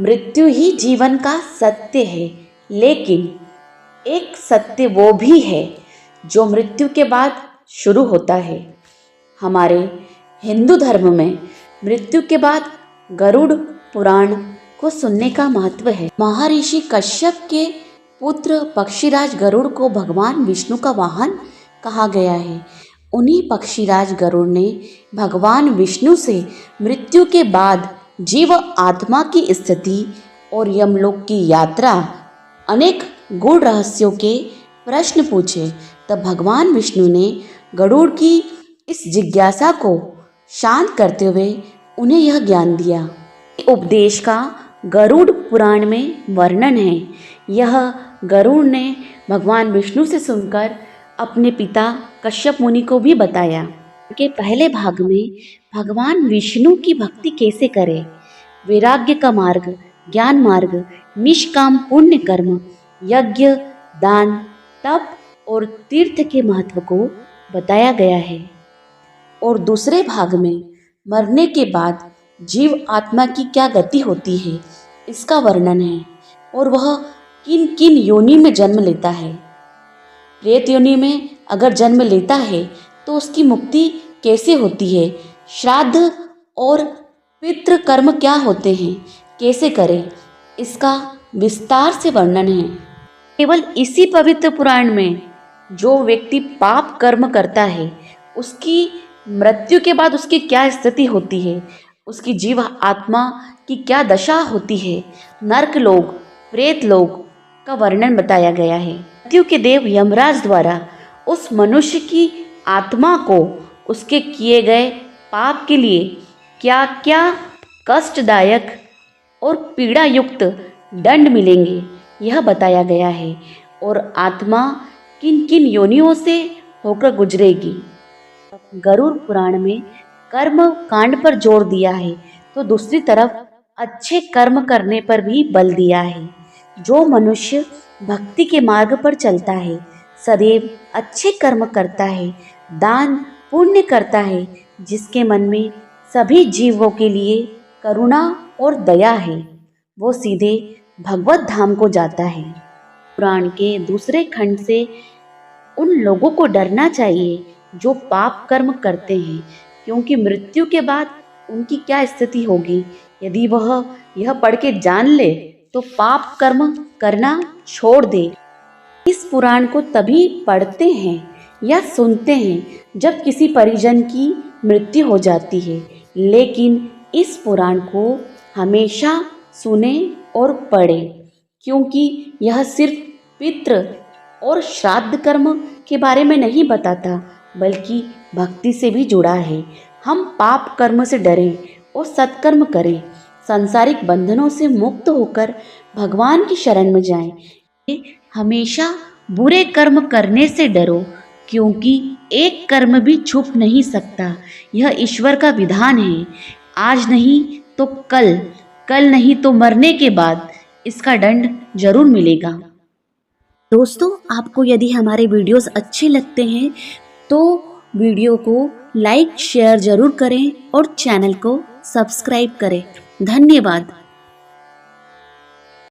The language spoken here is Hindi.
मृत्यु ही जीवन का सत्य है, लेकिन एक सत्य वो भी है जो मृत्यु के बाद शुरू होता है। हमारे हिंदू धर्म में मृत्यु के बाद गरुड़ पुराण को सुनने का महत्व है। महर्षि कश्यप के पुत्र पक्षीराज गरुड़ को भगवान विष्णु का वाहन कहा गया है। उन्हीं पक्षीराज गरुड़ ने भगवान विष्णु से मृत्यु के बाद जीव आत्मा की स्थिति और यमलोक की यात्रा अनेक गूढ़ रहस्यों के प्रश्न पूछे। तब भगवान विष्णु ने गरुड़ की इस जिज्ञासा को शांत करते हुए उन्हें यह ज्ञान दिया। उपदेश का गरुड़ पुराण में वर्णन है। यह गरुड़ ने भगवान विष्णु से सुनकर अपने पिता कश्यप मुनि को भी बताया। के पहले भाग में भगवान विष्णु की भक्ति कैसे करें, वैराग्य का मार्ग, ज्ञान मार्ग, निष्काम पुण्य कर्म, यज्ञ, दान, तप और तीर्थ के महत्व को बताया गया है। और दूसरे भाग में मरने के बाद जीव आत्मा की क्या गति होती है इसका वर्णन है और वह किन किन योनि में जन्म लेता है। प्रेत योनि में अगर जन्म लेता है तो उसकी मुक्ति कैसे होती है, श्राद्ध और पितृ कर्म क्या होते हैं, कैसे करें, इसका विस्तार से वर्णन है। केवल इसी पवित्र पुराण में जो व्यक्ति पाप कर्म करता है उसकी मृत्यु के बाद उसकी क्या स्थिति होती है, उसकी जीव आत्मा की क्या दशा होती है, नरक लोक, प्रेत लोक का वर्णन बताया गया है। मृत्यु के देव यमराज द्वारा उस मनुष्य की आत्मा को उसके किए गए पाप के लिए क्या क्या कष्टदायक और पीड़ा युक्त दंड मिलेंगे यह बताया गया है और आत्मा किन किन योनियों से होकर गुजरेगी। गरुड़ पुराण में कर्म कांड पर जोर दिया है तो दूसरी तरफ अच्छे कर्म करने पर भी बल दिया है। जो मनुष्य भक्ति के मार्ग पर चलता है, सदैव अच्छे कर्म करता है, दान पुण्य करता है, जिसके मन में सभी जीवों के लिए करुणा और दया है, वो सीधे भगवत धाम को जाता है। पुराण के दूसरे खंड से उन लोगों को डरना चाहिए जो पाप कर्म करते हैं, क्योंकि मृत्यु के बाद उनकी क्या स्थिति होगी। यदि वह यह पढ़ के जान ले तो पाप कर्म करना छोड़ दे। इस पुराण को तभी पढ़ते हैं या सुनते हैं जब किसी परिजन की मृत्यु हो जाती है, लेकिन इस पुराण को हमेशा सुने और पढ़े, क्योंकि यह सिर्फ पितृ और श्राद्ध कर्म के बारे में नहीं बताता, बल्कि भक्ति से भी जुड़ा है। हम पाप कर्म से डरें और सत्कर्म करें, सांसारिक बंधनों से मुक्त होकर भगवान की शरण में जाएं। हमेशा बुरे कर्म करने से डरो, क्योंकि एक कर्म भी छुप नहीं सकता। यह ईश्वर का विधान है। आज नहीं तो कल, कल नहीं तो मरने के बाद इसका दंड जरूर मिलेगा। दोस्तों, आपको यदि हमारे वीडियोस अच्छे लगते हैं तो वीडियो को लाइक शेयर जरूर करें और चैनल को सब्सक्राइब करें। धन्यवाद।